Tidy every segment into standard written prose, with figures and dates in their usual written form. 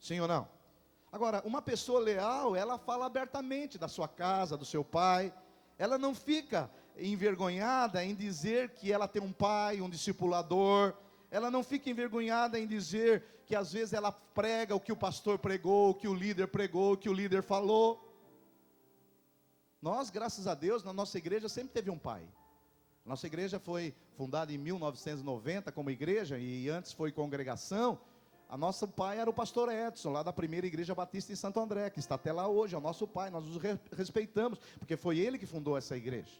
Sim ou não? Agora, uma pessoa leal, ela fala abertamente da sua casa, do seu pai. Ela não fica envergonhada em dizer que ela tem um pai, um discipulador. Ela não fica envergonhada em dizer que às vezes ela prega o que o pastor pregou, o que o líder pregou, o que o líder falou. Nós, graças a Deus, na nossa igreja sempre teve um pai. Nossa igreja foi fundada em 1990 como igreja, e antes foi congregação. A nosso pai era o pastor Edson, lá da primeira igreja batista em Santo André, que está até lá hoje, é o nosso pai, nós os respeitamos, porque foi ele que fundou essa igreja.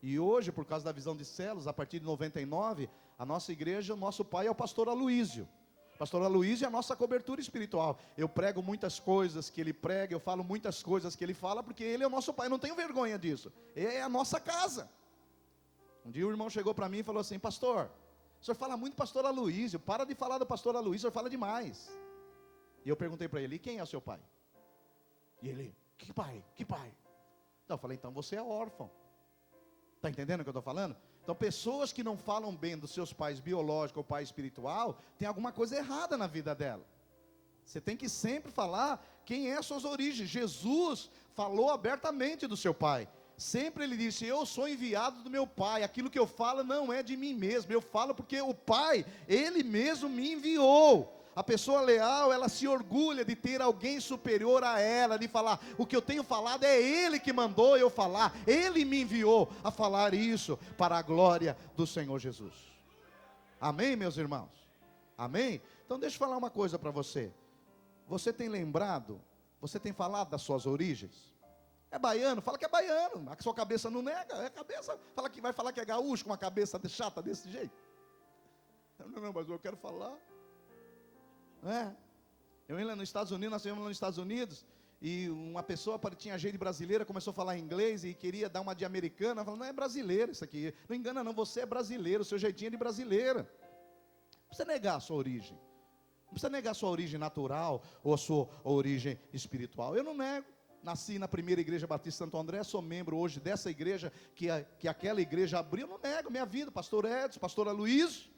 E hoje, por causa da visão de células, a partir de 99, a nossa igreja, o nosso pai é o pastor Aloísio. Pastor Aloísio é a nossa cobertura espiritual. Eu prego muitas coisas que ele prega, eu falo muitas coisas que ele fala, porque ele é o nosso pai, eu não tenho vergonha disso. É a nossa casa. Um dia o irmão chegou para mim e falou assim: pastor, o senhor fala muito do pastor Aloísio, para de falar do pastor Aloísio, o senhor fala demais. E eu perguntei para ele: e quem é o seu pai? E ele: que pai? Que pai? Então eu falei: então você é órfão. Está entendendo o que eu estou falando? Então pessoas que não falam bem dos seus pais biológicos ou pai espiritual, tem alguma coisa errada na vida dela. Você tem que sempre falar quem é as suas origens. Jesus falou abertamente do seu pai. Sempre ele disse: eu sou enviado do meu pai, aquilo que eu falo não é de mim mesmo, eu falo porque o pai, ele mesmo me enviou. A pessoa leal, ela se orgulha de ter alguém superior a ela, de falar: o que eu tenho falado é ele que mandou eu falar, ele me enviou a falar isso para a glória do Senhor Jesus. Amém, meus irmãos? Amém? Então deixa eu falar uma coisa para você. Você tem lembrado, você tem falado das suas origens? É baiano, fala que é baiano. A sua cabeça não nega, é cabeça. Fala que vai falar que é gaúcho com uma cabeça chata desse jeito. Não, mas eu quero falar. Eu ia lá nos Estados Unidos, nós estivemos lá nos Estados Unidos, e uma pessoa tinha jeito de brasileira, começou a falar inglês e queria dar uma de americana. Falou: não é brasileiro isso aqui. Não engana não, você é brasileiro, o seu jeitinho é de brasileira. Não precisa negar a sua origem. Não precisa negar a sua origem natural ou a sua origem espiritual. Eu não nego. Nasci na primeira igreja batista Santo André, sou membro hoje dessa igreja que aquela igreja abriu. Eu não nego minha vida, pastor Edson, pastor Aloísio.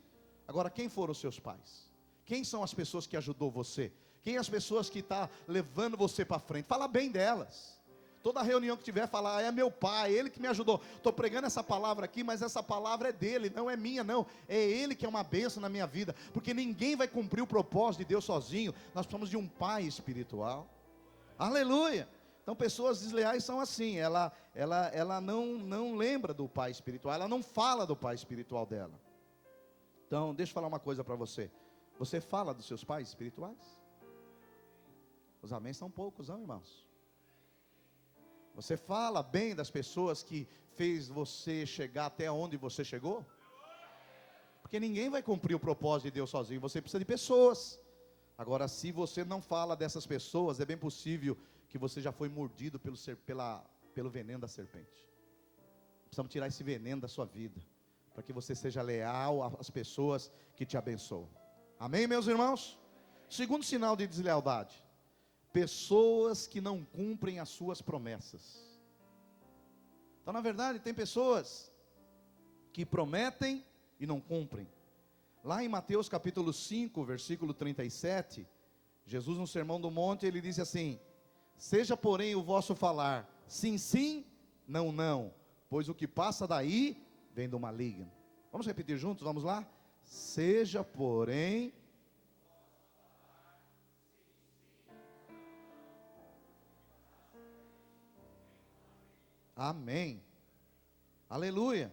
Agora, quem foram os seus pais? Quem são as pessoas que ajudou você? Quem as pessoas que estão levando você para frente? Fala bem delas. Toda reunião que tiver, fala: é meu pai, ele que me ajudou. Estou pregando essa palavra aqui, mas essa palavra é dele, não é minha não. É ele que é uma bênção na minha vida. Porque ninguém vai cumprir o propósito de Deus sozinho. Nós precisamos de um pai espiritual. Aleluia. Então pessoas desleais são assim. Ela não lembra do pai espiritual. Ela não fala do pai espiritual dela. Então deixa eu falar uma coisa para você. Você fala dos seus pais espirituais? Os amém são poucos, não, irmãos? Você fala bem das pessoas que fez você chegar até onde você chegou? Porque ninguém vai cumprir o propósito de Deus sozinho, você precisa de pessoas. Agora, se você não fala dessas pessoas, é bem possível que você já foi mordido pelo veneno da serpente. Precisamos tirar esse veneno da sua vida, para que você seja leal às pessoas que te abençoam. Amém, meus irmãos? Segundo sinal de deslealdade: pessoas que não cumprem as suas promessas. Então, na verdade, tem pessoas que prometem e não cumprem. Lá em Mateus capítulo 5, versículo 37, Jesus no Sermão do Monte, ele disse assim: seja porém o vosso falar sim, sim, não, não, pois o que passa daí vem do maligno. Vamos repetir juntos, vamos lá? Seja porém amém, aleluia.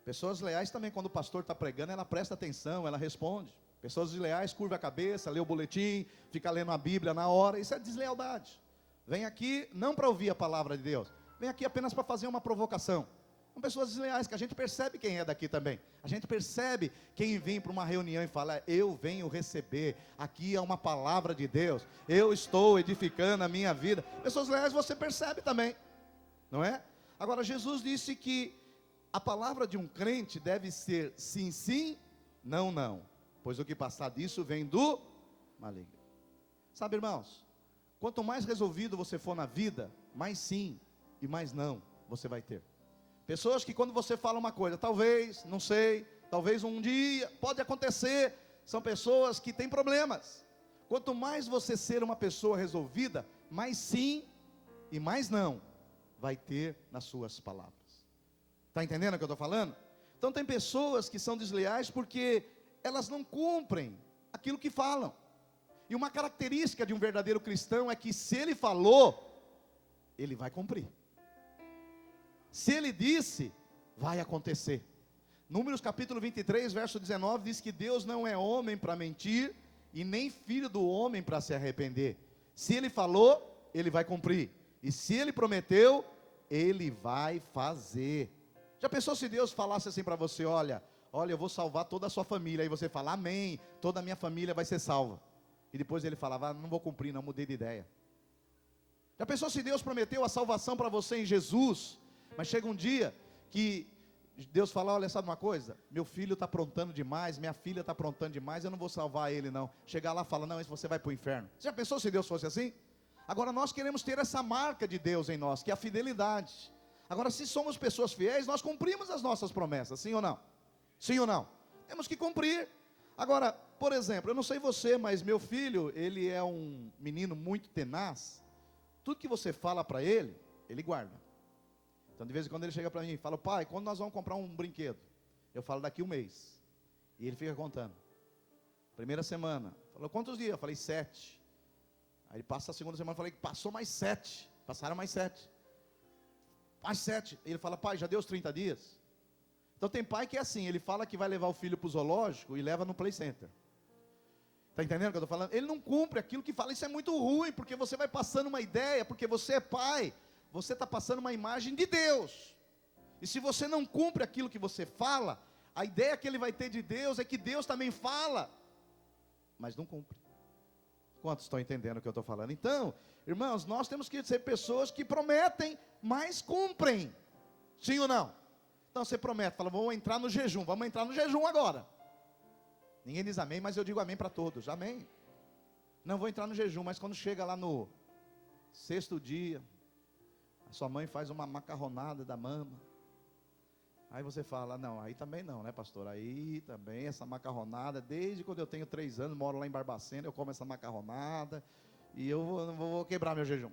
Pessoas leais também, quando o pastor está pregando, ela presta atenção, ela responde. Pessoas desleais, curva a cabeça, lê o boletim, fica lendo a Bíblia na hora. Isso é deslealdade. Vem aqui não para ouvir a palavra de Deus, vem aqui apenas para fazer uma provocação. São pessoas desleais, que a gente percebe quem é daqui também. A gente percebe quem vem para uma reunião e fala: eu venho receber, aqui é uma palavra de Deus, eu estou edificando a minha vida. Pessoas leais você percebe também, não é? Agora, Jesus disse que a palavra de um crente deve ser sim, sim, não, não, pois o que passar disso vem do maligno. Sabe, irmãos, quanto mais resolvido você for na vida, mais sim e mais não você vai ter. Pessoas que quando você fala uma coisa, talvez, não sei, talvez um dia, pode acontecer, são pessoas que têm problemas. Quanto mais você ser uma pessoa resolvida, mais sim e mais não vai ter nas suas palavras. Está entendendo o que eu estou falando? Então tem pessoas que são desleais porque elas não cumprem aquilo que falam. E uma característica de um verdadeiro cristão é que se ele falou, ele vai cumprir. Se ele disse, vai acontecer. Números capítulo 23, verso 19, diz que Deus não é homem para mentir, e nem filho do homem para se arrepender. Se ele falou, ele vai cumprir. E se ele prometeu, ele vai fazer. Já pensou se Deus falasse assim para você, olha, eu vou salvar toda a sua família, aí você fala, amém, toda a minha família vai ser salva. E depois ele falava, não vou cumprir, não, mudei de ideia. Já pensou se Deus prometeu a salvação para você em Jesus, mas chega um dia que Deus fala, olha, sabe uma coisa? Meu filho está aprontando demais, minha filha está aprontando demais, eu não vou salvar ele não. Chegar lá e fala, não, esse você vai para o inferno. Você já pensou se Deus fosse assim? Agora nós queremos ter essa marca de Deus em nós, que é a fidelidade. Agora se somos pessoas fiéis, nós cumprimos as nossas promessas, sim ou não? Sim ou não? Temos que cumprir. Agora, por exemplo, eu não sei você, mas meu filho, ele é um menino muito tenaz. Tudo que você fala para ele, ele guarda. Então de vez em quando ele chega para mim e fala, pai, quando nós vamos comprar um brinquedo? Eu falo, daqui um mês. E ele fica contando. Primeira semana, falou, quantos dias? Eu falei, 7. Aí ele passa a segunda semana, eu falei, passou mais 7. Passaram mais 7. Mais 7. Ele fala, pai, já deu os 30 dias? Então tem pai que é assim, ele fala que vai levar o filho para o zoológico e leva no play center. Está entendendo o que eu estou falando? Ele não cumpre aquilo que fala, isso é muito ruim, porque você vai passando uma ideia, porque você é pai, você está passando uma imagem de Deus. E se você não cumpre aquilo que você fala, a ideia que ele vai ter de Deus é que Deus também fala, mas não cumpre. Quantos estão entendendo o que eu estou falando? Então, irmãos, nós temos que ser pessoas que prometem, mas cumprem. Sim ou não? Então você promete, fala, vamos entrar no jejum agora. Ninguém diz amém, mas eu digo amém para todos, amém. Não vou entrar no jejum, mas quando chega lá no 6º dia, a sua mãe faz uma macarronada da mama. Aí você fala, não, aí também não, né pastor? Aí também essa macarronada, desde quando eu tenho 3 anos, moro lá em Barbacena, eu como essa macarronada, e eu vou quebrar meu jejum.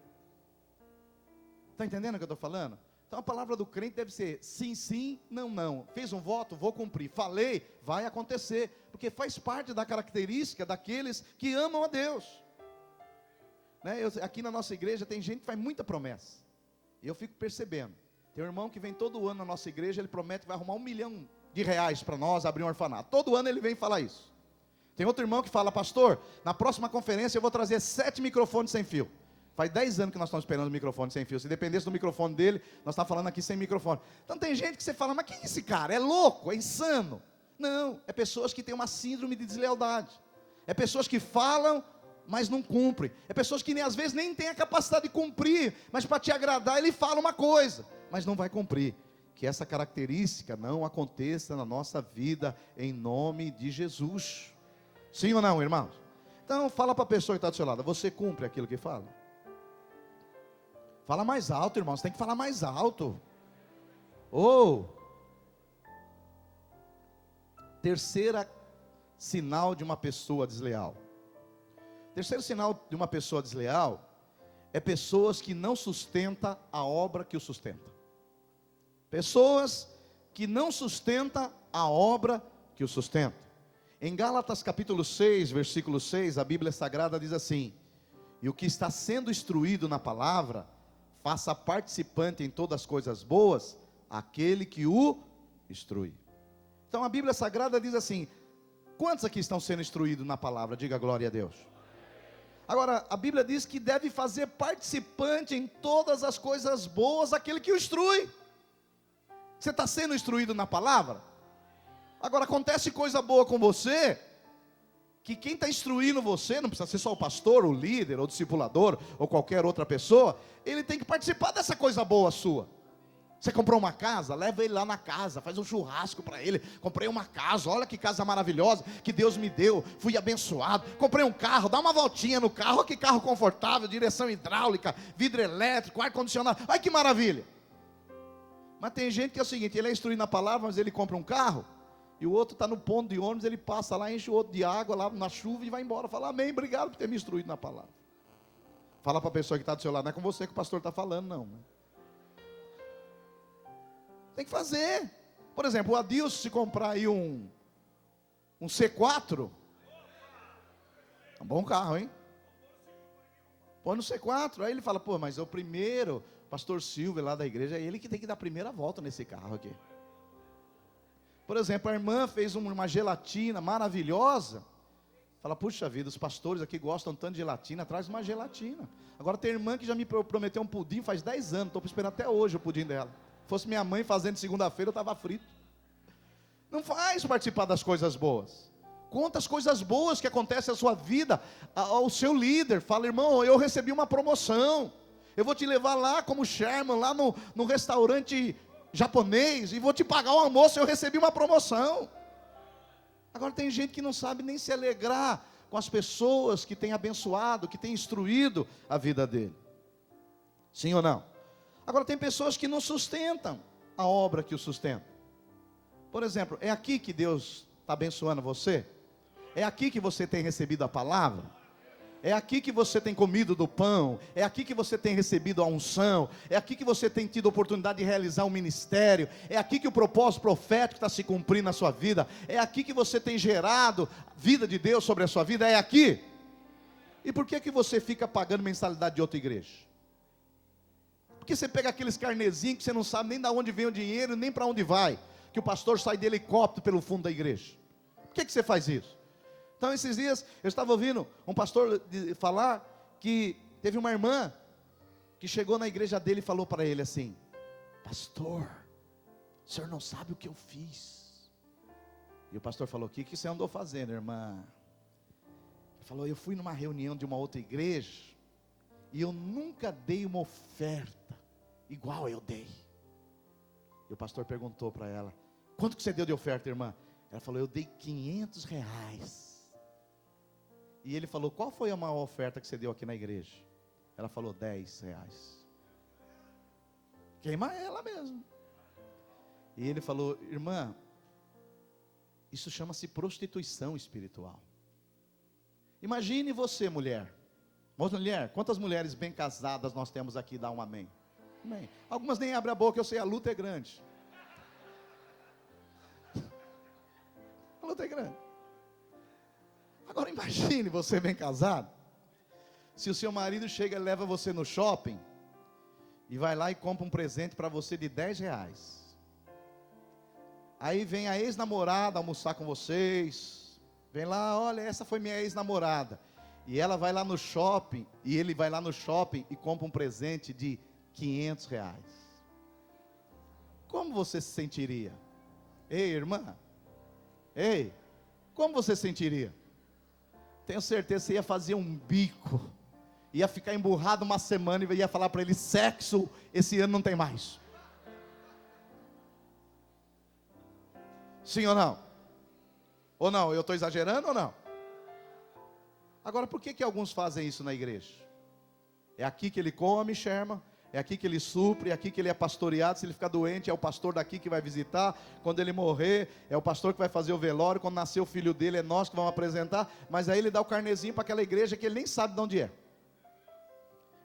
Está entendendo o que eu estou falando? Então a palavra do crente deve ser sim, sim, não, não. Fez um voto, vou cumprir. Falei, vai acontecer. Porque faz parte da característica daqueles que amam a Deus. Né? Aqui na nossa igreja tem gente que faz muita promessa. E eu fico percebendo. Tem um irmão que vem todo ano na nossa igreja, ele promete que vai arrumar R$1 milhão para nós abrir um orfanato. Todo ano ele vem falar isso. Tem outro irmão que fala, pastor, na próxima conferência eu vou trazer 7 microfones sem fio. Faz 10 anos que nós estamos esperando o microfone sem fio. Se dependesse do microfone dele, nós estamos falando aqui sem microfone. Então tem gente que você fala, mas quem é esse cara? É louco, é insano. Não, é pessoas que têm uma síndrome de deslealdade. É pessoas que falam, mas não cumprem. É pessoas que às vezes nem têm a capacidade de cumprir, mas para te agradar ele fala uma coisa, mas não vai cumprir. Que essa característica não aconteça na nossa vida, em nome de Jesus. Sim ou não, irmãos? Então fala para a pessoa que está do seu lado, você cumpre aquilo que fala? Fala mais alto, irmão, você tem que falar mais alto. Terceira sinal de uma pessoa desleal. Terceiro sinal de uma pessoa desleal é pessoas que não sustentam a obra que o sustenta. Pessoas que não sustentam a obra que o sustenta. Em Gálatas capítulo 6, versículo 6, a Bíblia Sagrada diz assim: e o que está sendo instruído na palavra, faça participante em todas as coisas boas, aquele que o instrui. Então a Bíblia Sagrada diz assim, quantos aqui estão sendo instruídos na palavra? Diga glória a Deus. Agora, a Bíblia diz que deve fazer participante em todas as coisas boas, aquele que o instrui. Você está sendo instruído na palavra? Agora, acontece coisa boa com você, que quem está instruindo você, não precisa ser só o pastor, o líder, ou o discipulador, ou qualquer outra pessoa, ele tem que participar dessa coisa boa sua. Você comprou uma casa, leva ele lá na casa, faz um churrasco para ele. Comprei uma casa, olha que casa maravilhosa que Deus me deu, fui abençoado. Comprei um carro, dá uma voltinha no carro, olha que carro confortável, direção hidráulica, vidro elétrico, ar-condicionado, olha que maravilha. Mas tem gente que é o seguinte, ele é instruído na palavra, mas ele compra um carro, E o outro está no ponto de ônibus, ele passa lá, enche o outro de água lá na chuva e vai embora. Fala, amém, obrigado por ter me instruído na palavra. Fala para a pessoa que está do seu lado, não é com você que o pastor está falando, não. Tem que fazer. Por exemplo, o Adilson, se comprar aí um C4, é um bom carro, hein? Põe no C4, aí ele fala, pô, mas é o primeiro, pastor Silvio lá da igreja, é ele que tem que dar a primeira volta nesse carro aqui. Por exemplo, a irmã fez uma gelatina maravilhosa. Fala, puxa vida, os pastores aqui gostam tanto de gelatina, traz uma gelatina. Agora tem irmã que já me prometeu um pudim faz 10 anos, estou esperando até hoje o pudim dela. Se fosse minha mãe fazendo segunda-feira, eu estava frito. Não faz participar das coisas boas. Conta as coisas boas que acontecem na sua vida, ao seu líder. Fala, irmão, eu recebi uma promoção. Eu vou te levar lá como Sherman, lá no restaurante japonês, e vou te pagar o almoço, eu recebi uma promoção. Agora tem gente que não sabe nem se alegrar com as pessoas que tem abençoado, que tem instruído a vida dele. Sim ou não? Agora tem pessoas que não sustentam a obra que o sustenta. Por exemplo, é aqui que Deus está abençoando você? É aqui que você tem recebido a palavra? É aqui que você tem comido do pão? É aqui que você tem recebido a unção? É aqui que você tem tido a oportunidade de realizar um ministério? É aqui que o propósito profético está se cumprindo na sua vida? É aqui que você tem gerado vida de Deus sobre a sua vida? É aqui? E por que você fica pagando mensalidade de outra igreja? Porque você pega aqueles carnezinhos que você não sabe nem de onde vem o dinheiro, nem para onde vai, que o pastor sai de helicóptero pelo fundo da igreja. Por que você faz isso? Então esses dias eu estava ouvindo um pastor falar que teve uma irmã que chegou na igreja dele e falou para ele assim: pastor, o senhor não sabe o que eu fiz. E o pastor falou: o que você andou fazendo, irmã? Ele falou: eu fui numa reunião de uma outra igreja e eu nunca dei uma oferta igual eu dei. E o pastor perguntou para ela: quanto que você deu de oferta, irmã? Ela falou: eu dei R$500. E ele falou: qual foi a maior oferta que você deu aqui na igreja? Ela falou: R$10. Queima ela mesmo. E ele falou: irmã, isso chama-se prostituição espiritual. Imagine você, mulher. Mulher, quantas mulheres bem casadas nós temos aqui? Dá um amém. Amém. Algumas nem abrem a boca, eu sei, a luta é grande. A luta é grande. Agora imagine você bem casado, se o seu marido chega e leva você no shopping, e vai lá e compra um presente para você de R$10. Aí vem a ex-namorada almoçar com vocês, vem lá, olha, essa foi minha ex-namorada, e ela vai lá no shopping, e ele vai lá no shopping e compra um presente de R$500. Como você se sentiria? Ei, irmã, ei, como você se sentiria? Tenho certeza que você ia fazer um bico, ia ficar emburrado uma semana e ia falar para ele: sexo esse ano não tem mais. Sim ou não? Ou não? Eu estou exagerando ou não? Agora, por que alguns fazem isso na igreja? É aqui que ele come, Sherman. É aqui que ele supre, é aqui que ele é pastoreado. Se ele ficar doente, é o pastor daqui que vai visitar. Quando ele morrer, é o pastor que vai fazer o velório. Quando nascer o filho dele, é nós que vamos apresentar. Mas aí ele dá o carnezinho para aquela igreja que ele nem sabe de onde é.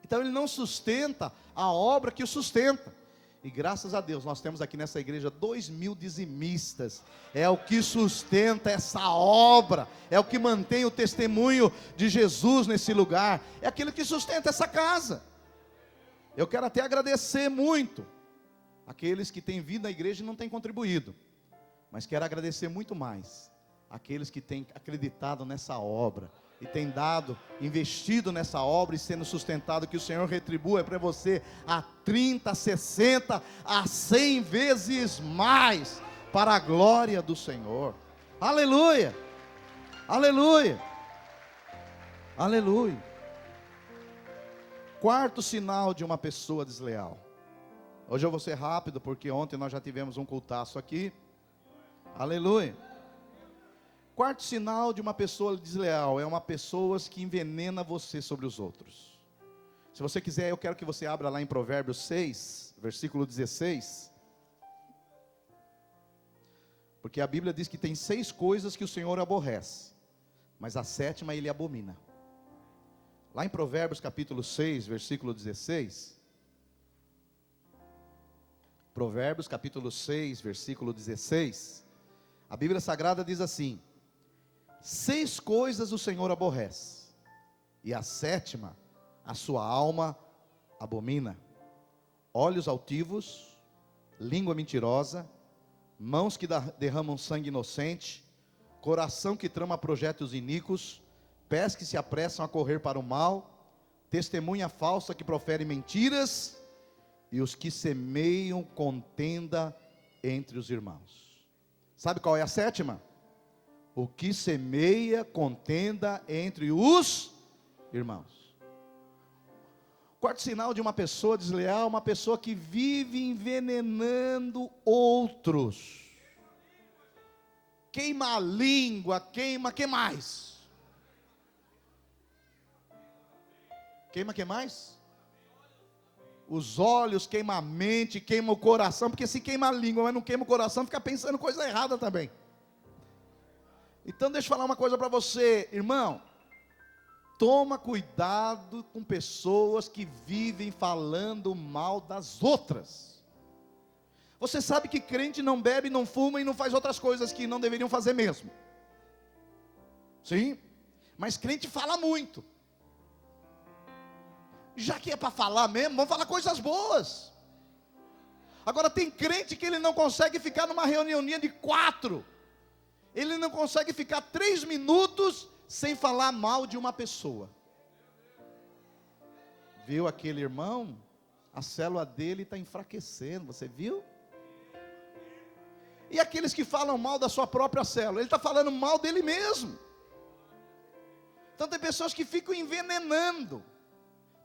Então ele não sustenta a obra que o sustenta. E graças a Deus, nós temos aqui nessa igreja 2.000 dizimistas. É o que sustenta essa obra. É o que mantém o testemunho de Jesus nesse lugar. É aquilo que sustenta essa casa. Eu quero até agradecer muito aqueles que têm vindo à igreja e não têm contribuído, mas quero agradecer muito mais aqueles que têm acreditado nessa obra e têm dado, investido nessa obra e sendo sustentado. Que o Senhor retribua para você a 30, 60, a 100 vezes mais, para a glória do Senhor. Aleluia, aleluia, aleluia. Quarto sinal de uma pessoa desleal. Hoje eu vou ser rápido, porque ontem nós já tivemos um cultaço aqui. Aleluia. Quarto sinal de uma pessoa desleal é uma pessoa que envenena você sobre os outros. Se você quiser, eu quero que você abra lá em Provérbios 6, versículo 16. Porque a Bíblia diz que tem 6 coisas que o Senhor aborrece, mas a 7ª Ele abomina. Lá em Provérbios capítulo 6, versículo 16. Provérbios capítulo 6, versículo 16. A Bíblia Sagrada diz assim: 6 coisas o Senhor aborrece, e a 7ª a sua alma abomina: olhos altivos, língua mentirosa, mãos que derramam sangue inocente, coração que trama projetos iníquos, pés que se apressam a correr para o mal, testemunha falsa que profere mentiras, e os que semeiam contenda entre os irmãos. Sabe qual é a 7ª? O que semeia contenda entre os irmãos. Quarto sinal de uma pessoa desleal, uma pessoa que vive envenenando outros. Queima a língua, que mais? Queima que mais? Os olhos, queima a mente, queima o coração, porque se queima a língua, mas não queima o coração, fica pensando coisa errada também. Então deixa eu falar uma coisa para você, irmão. Toma cuidado com pessoas que vivem falando mal das outras. Você sabe que crente não bebe, não fuma e não faz outras coisas que não deveriam fazer mesmo. Sim? Mas crente fala muito. Já que é para falar mesmo, vamos falar coisas boas. Agora tem crente que ele não consegue ficar numa reuniãozinha de 4. Ele não consegue ficar 3 minutos sem falar mal de uma pessoa. Viu aquele irmão? A célula dele está enfraquecendo, você viu? E aqueles que falam mal da sua própria célula, ele está falando mal dele mesmo. Então tem pessoas que ficam envenenando.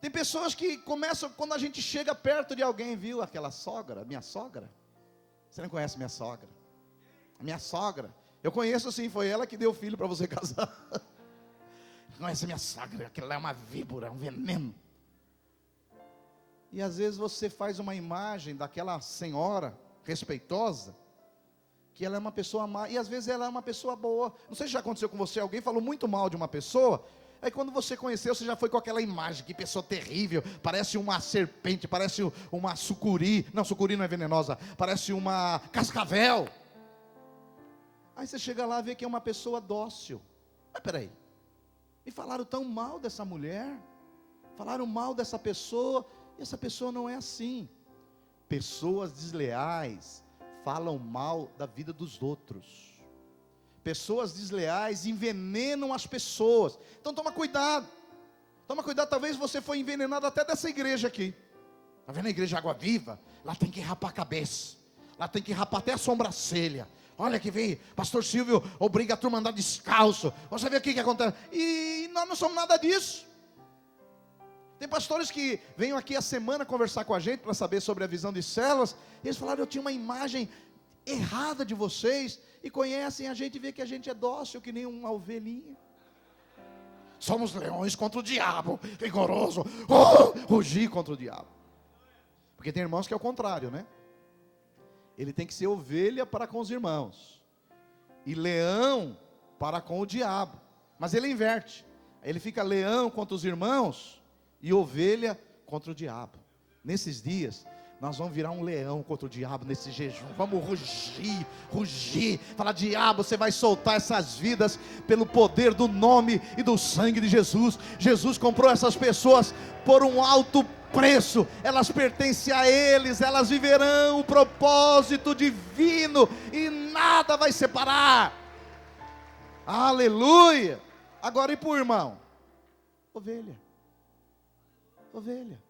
Tem pessoas que começam, quando a gente chega perto de alguém, viu aquela sogra, minha sogra? Você não conhece minha sogra? A minha sogra, eu conheço sim, foi ela que deu o filho para você casar. Conhece minha sogra, aquela lá é uma víbora, um veneno. E às vezes você faz uma imagem daquela senhora respeitosa, que ela é uma pessoa má, e às vezes ela é uma pessoa boa. Não sei se já aconteceu com você, alguém falou muito mal de uma pessoa, aí quando você conheceu, você já foi com aquela imagem, que pessoa terrível, parece uma serpente, parece uma sucuri, não, sucuri não é venenosa, parece uma cascavel. Aí você chega lá e vê que é uma pessoa dócil. Mas peraí, me falaram tão mal dessa mulher, falaram mal dessa pessoa, e essa pessoa não é assim. Pessoas desleais falam mal da vida dos outros. Pessoas desleais envenenam as pessoas. Então toma cuidado. Toma cuidado, talvez você foi envenenado até dessa igreja aqui. Está vendo a igreja Água Viva? Lá tem que rapar a cabeça. Lá tem que rapar até a sobrancelha. Olha que vem, pastor Silvio obriga a turma a andar descalço. Você vê o que acontece. E nós não somos nada disso. Tem pastores que vêm aqui a semana conversar com a gente para saber sobre a visão de células. E eles falaram, eu tinha uma imagem errada de vocês. E conhecem a gente e vê que a gente é dócil, que nem uma ovelhinha. Somos leões contra o diabo, rigoroso, rugir contra o diabo. Porque tem irmãos que é o contrário, né? Ele tem que ser ovelha para com os irmãos, e leão para com o diabo. Mas ele inverte, ele fica leão contra os irmãos, e ovelha contra o diabo. Nesses dias, nós vamos virar um leão contra o diabo nesse jejum. Vamos rugir, rugir. Falar, diabo, você vai soltar essas vidas pelo poder do nome e do sangue de Jesus. Jesus comprou essas pessoas por um alto preço. Elas pertencem a eles. Elas viverão o propósito divino e nada vai separar. Aleluia. Agora e para o irmão? Ovelha. Ovelha.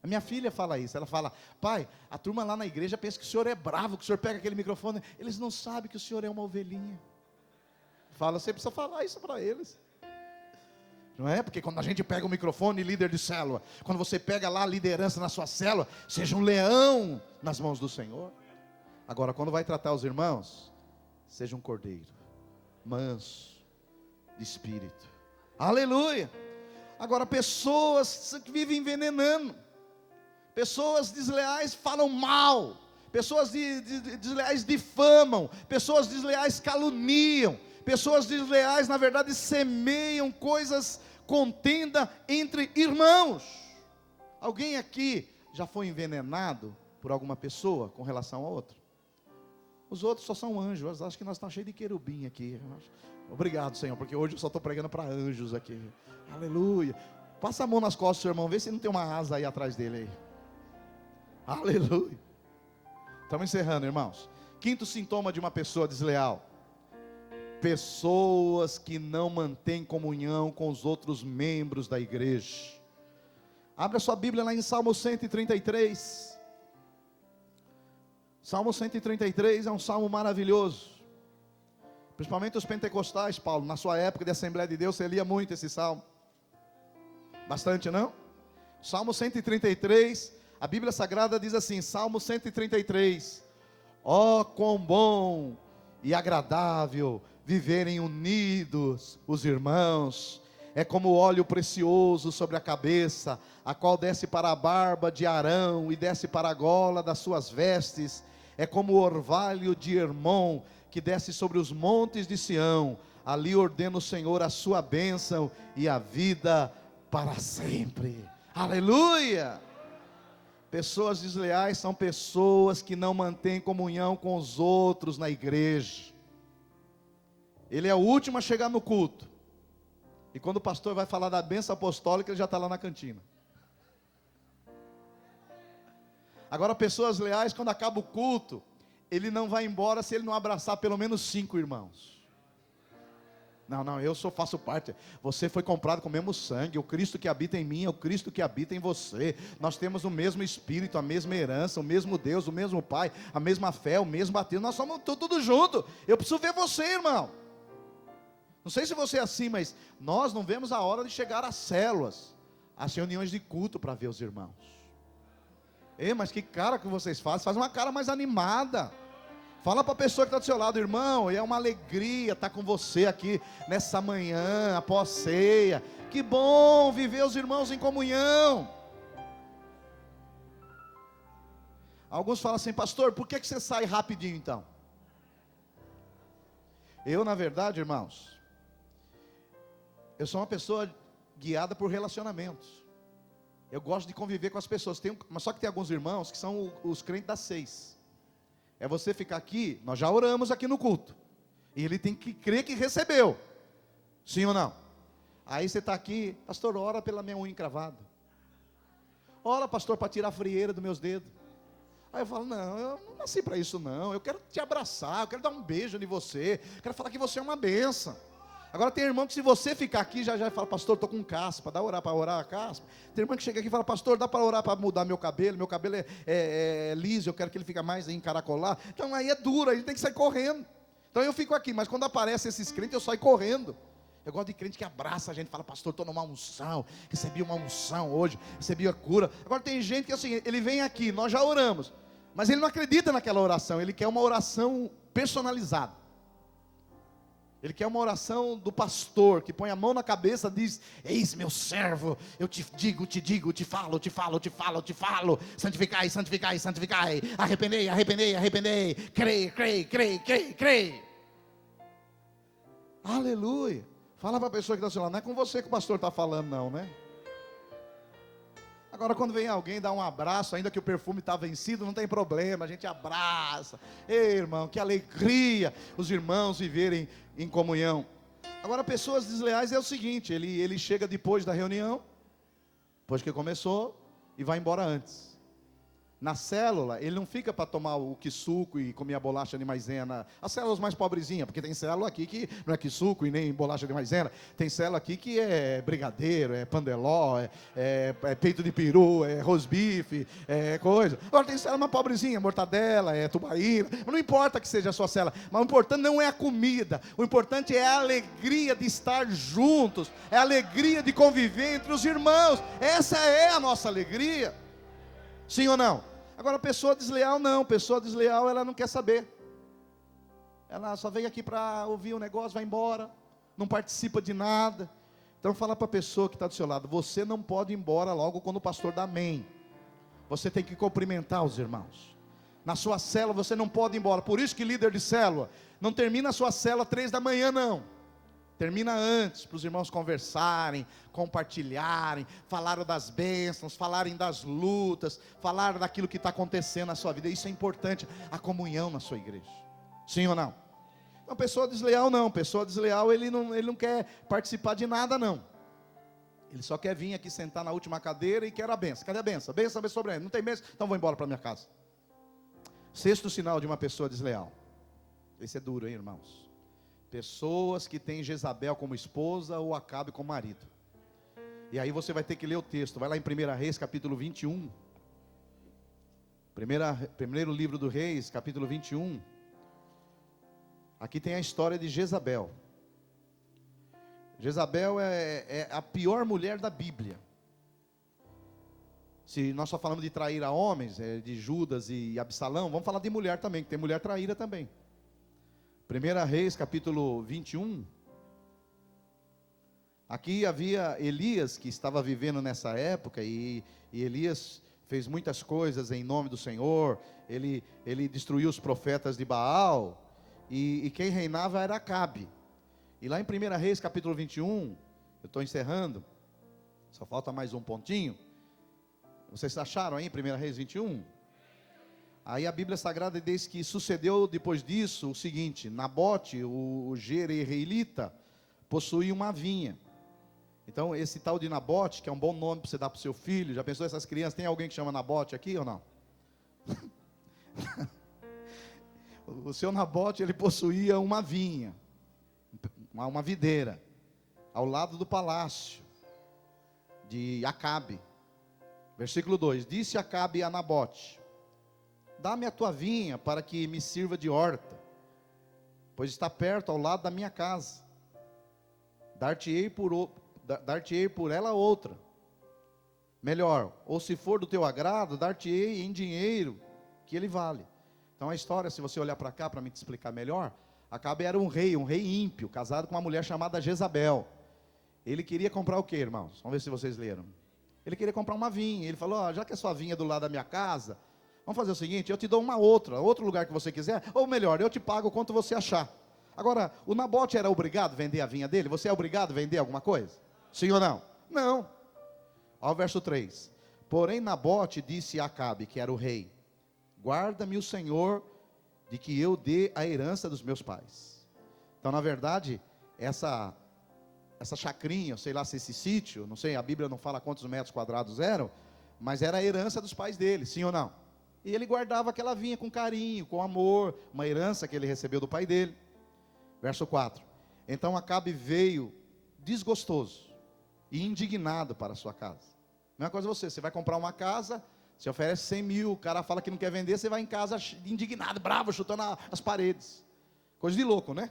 A minha filha fala isso, ela fala, pai, a turma lá na igreja pensa que o senhor é bravo, que o senhor pega aquele microfone, eles não sabem que o senhor é uma ovelhinha. Fala, você precisa falar isso para eles. Não é? Porque quando a gente pega o microfone, líder de célula, quando você pega lá a liderança na sua célula, seja um leão nas mãos do Senhor. Agora, quando vai tratar os irmãos, seja um cordeiro, manso, de espírito. Aleluia! Agora, pessoas que vivem envenenando, pessoas desleais falam mal, Pessoas desleais difamam, pessoas desleais caluniam, pessoas desleais, na verdade, semeiam coisas, contenda entre irmãos. Alguém aqui já foi envenenado por alguma pessoa com relação a outra? Os outros só são anjos. Acho que nós estamos cheios de querubim aqui. Obrigado, Senhor, porque hoje eu só estou pregando para anjos aqui. Aleluia. Passa a mão nas costas do seu irmão, vê se não tem uma asa aí atrás dele aí. Aleluia. Estamos encerrando, irmãos. Quinto sintoma de uma pessoa desleal: pessoas que não mantêm comunhão com os outros membros da igreja. Abra sua Bíblia lá em Salmo 133. Salmo 133 é um salmo maravilhoso. Principalmente os pentecostais, Paulo, na sua época de Assembleia de Deus, você lia muito esse salmo. Bastante, não? Salmo 133, a Bíblia Sagrada diz assim, Salmo 133: ó, quão bom e agradável viverem unidos os irmãos, é como óleo precioso sobre a cabeça, a qual desce para a barba de Arão e desce para a gola das suas vestes, é como o orvalho de Hermon, que desce sobre os montes de Sião, ali ordena o Senhor a sua bênção e a vida para sempre. Aleluia! Pessoas desleais são pessoas que não mantêm comunhão com os outros na igreja. Ele é o último a chegar no culto, e quando o pastor vai falar da bênção apostólica, ele já está lá na cantina. Agora, pessoas leais, quando acaba o culto, ele não vai embora se ele não abraçar pelo menos 5 irmãos. Não, eu faço parte. Você foi comprado com o mesmo sangue. O Cristo que habita em mim é o Cristo que habita em você. Nós temos o mesmo Espírito, a mesma herança, o mesmo Deus, o mesmo Pai, a mesma fé, o mesmo batismo. Nós somos tudo junto. Eu preciso ver você, irmão. Não sei se você é assim, mas nós não vemos a hora de chegar às células, às reuniões de culto para ver os irmãos. Ei, mas que cara que vocês fazem? Faz uma cara mais animada. Fala para a pessoa que está do seu lado, irmão, é uma alegria estar com você aqui nessa manhã, após ceia. Que bom viver os irmãos em comunhão. Alguns falam assim, pastor, por que você sai rapidinho então? Eu, na verdade, irmãos, eu sou uma pessoa guiada por relacionamentos. Eu gosto de conviver com as pessoas. Mas só que tem alguns irmãos que são os crentes das 6. É você ficar aqui, nós já oramos aqui no culto, e ele tem que crer que recebeu. Sim ou não? Aí você está aqui, pastor, ora pela minha unha encravada. Ora, pastor, para tirar a frieira dos meus dedos. Aí eu falo, não, eu não nasci para isso não. Eu quero te abraçar, eu quero dar um beijo em você, quero falar que você é uma bênção. Agora tem irmão que se você ficar aqui, já fala, pastor, estou com caspa, dá para orar a caspa. Tem irmão que chega aqui e fala, pastor, dá para orar para mudar meu cabelo é liso, eu quero que ele fique mais encaracolado. Então aí é duro, aí tem que sair correndo. Então eu fico aqui, mas quando aparecem esses crentes, eu saio correndo. Eu gosto de crente que abraça a gente, fala, pastor, estou numa unção, recebi uma unção hoje, recebi a cura. Agora tem gente que assim, ele vem aqui, nós já oramos, mas ele não acredita naquela oração, ele quer uma oração personalizada. Ele quer uma oração do pastor, que põe a mão na cabeça e diz, eis meu servo, eu te digo, te falo, santificai, santificai, santificai, arrependei, arrependei, arrependei, crei. Aleluia. Fala para a pessoa que está ao seu lado, não é com você que o pastor está falando não, né? Agora quando vem alguém dar um abraço, ainda que o perfume está vencido, não tem problema, a gente abraça. Ei, irmão, que alegria os irmãos viverem em comunhão. Agora pessoas desleais é o seguinte, ele chega depois da reunião, depois que começou, e vai embora antes. Na célula, ele não fica para tomar o quisuco e comer a bolacha de maisena. As células mais pobrezinhas, porque tem célula aqui que não é quisuco e nem bolacha de maisena. Tem célula aqui que é brigadeiro, é pandeló, é peito de peru, é rosbife, é coisa. Agora tem célula mais pobrezinha, mortadela, é tubaína. Não importa que seja a sua célula, mas o importante não é a comida. O importante é a alegria de estar juntos, é a alegria de conviver entre os irmãos. Essa é a nossa alegria. Sim ou não? Agora, pessoa desleal não, pessoa desleal ela não quer saber. Ela só veio aqui para ouvir o negócio, vai embora, não participa de nada. Então fala para a pessoa que está do seu lado, você não pode ir embora logo quando o pastor dá amém. Você tem que cumprimentar os irmãos. Na sua célula você não pode ir embora. Por isso que líder de célula, não termina a sua célula 3 da manhã não. Termina antes, para os irmãos conversarem, compartilharem, falarem das bênçãos, falarem das lutas, falar daquilo que está acontecendo na sua vida. Isso é importante, a comunhão na sua igreja. Sim ou não? Então, pessoa desleal não. Pessoa desleal, ele não quer participar de nada não. Ele só quer vir aqui sentar na última cadeira e quer a benção. Cadê a benção? Benção sobre ele. Não tem benção? Então vou embora para minha casa. Sexto sinal de uma pessoa desleal. Esse é duro, hein, irmãos? Pessoas que têm Jezabel como esposa ou Acabe como marido. E aí você vai ter que ler o texto. Vai lá em 1 Reis, capítulo 21. Primeiro livro do Reis, capítulo 21. Aqui tem a história de Jezabel. Jezabel é a pior mulher da Bíblia. Se nós só falamos de trair a homens, de Judas e Absalão, vamos falar de mulher também, que tem mulher traíra também. 1 Reis, capítulo 21. Aqui havia Elias, que estava vivendo nessa época, e Elias fez muitas coisas em nome do Senhor. Ele destruiu os profetas de Baal, e quem reinava era Acabe. E lá em 1 Reis, capítulo 21, eu estou encerrando, só falta mais um pontinho. Vocês acharam aí, 1 Reis 21? Aí a Bíblia Sagrada diz que sucedeu depois disso o seguinte: Nabote, o Jezreelita, possuía uma vinha. Então esse tal de Nabote, que é um bom nome para você dar para o seu filho, já pensou essas crianças, tem alguém que chama Nabote aqui ou não? O seu Nabote, ele possuía uma vinha, uma videira, ao lado do palácio de Acabe. Versículo 2, disse Acabe a Nabote: dá-me a tua vinha para que me sirva de horta, pois está perto ao lado da minha casa. Dar-te-ei por ela outra, melhor, ou se for do teu agrado, dar-te-ei em dinheiro, que ele vale. Então a história, se você olhar para cá, para me te explicar melhor, Acabe era um rei ímpio, casado com uma mulher chamada Jezabel. Ele queria comprar o que, irmãos? Vamos ver se vocês leram. Ele queria comprar uma vinha. Ele falou: já que a sua vinha é do lado da minha casa, vamos fazer o seguinte, eu te dou outro lugar que você quiser, ou melhor, eu te pago quanto você achar. Agora, o Nabote era obrigado a vender a vinha dele? Você é obrigado a vender alguma coisa? Sim ou não? Não. Olha o verso 3. Porém Nabote disse a Acabe, que era o rei: guarda-me o Senhor de que eu dê a herança dos meus pais. Então, na verdade, essa chacrinha, sei lá se esse sítio, não sei, a Bíblia não fala quantos metros quadrados eram, mas era a herança dos pais dele, sim ou não? E ele guardava aquela vinha com carinho, com amor, uma herança que ele recebeu do pai dele. Verso 4. Então Acabe veio desgostoso e indignado para a sua casa. Mesma coisa você vai comprar uma casa, você oferece 100 mil, o cara fala que não quer vender, você vai em casa indignado, bravo, chutando as paredes. Coisa de louco, né?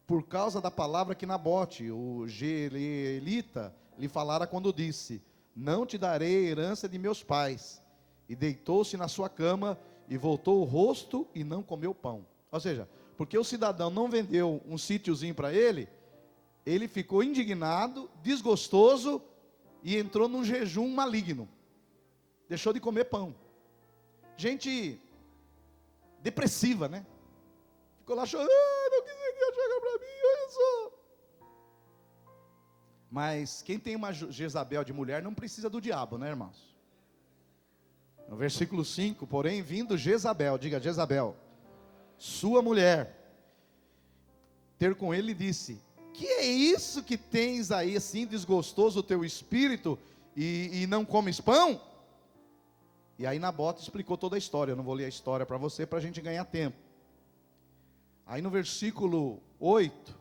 Por causa da palavra que Nabote, o Jezreelita, lhe falara quando disse: não te darei a herança de meus pais. E deitou-se na sua cama e voltou o rosto e não comeu pão. Ou seja, porque o cidadão não vendeu um sítiozinho para ele, ele ficou indignado, desgostoso e entrou num jejum maligno. Deixou de comer pão. Gente depressiva, né? Ficou lá chorando: não quis vender, chega para mim, olha só. Mas quem tem uma Jezabel de mulher não precisa do diabo, né, irmãos? No versículo 5, porém vindo Jezabel, diga Jezabel, sua mulher, ter com ele, disse: que é isso que tens aí assim desgostoso o teu espírito e não comes pão? E aí Nabote explicou toda a história. Eu não vou ler a história para você, para a gente ganhar tempo. Aí no versículo 8,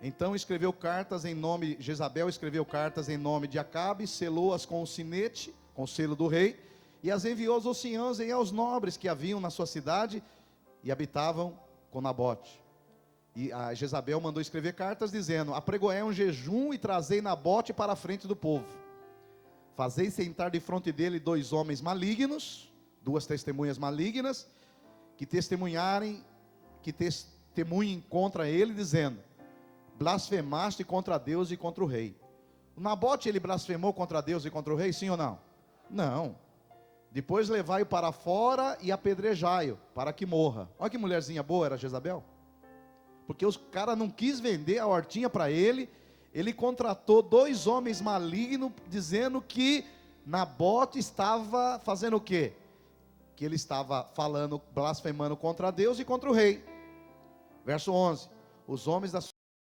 então escreveu cartas em nome, Jezabel escreveu cartas em nome de Acabe, selou-as com o sinete, com o selo do rei, e as enviou aos anciãos e aos nobres que haviam na sua cidade e habitavam com Nabote. E a Jezabel mandou escrever cartas dizendo: apregoei um jejum e trazei Nabote para a frente do povo. Fazei sentar de fronte dele 2 homens malignos, 2 testemunhas malignas, que testemunhem contra ele, dizendo: blasfemaste contra Deus e contra o rei. O Nabote, ele blasfemou contra Deus e contra o rei, sim ou não? Não. Depois levai-o para fora e apedrejai-o, para que morra. Olha que mulherzinha boa era Jezabel. Porque os cara não quis vender a hortinha para ele. Ele contratou 2 homens malignos, dizendo que Nabote estava fazendo o quê? Que ele estava falando, blasfemando contra Deus e contra o rei. Verso 11: os homens da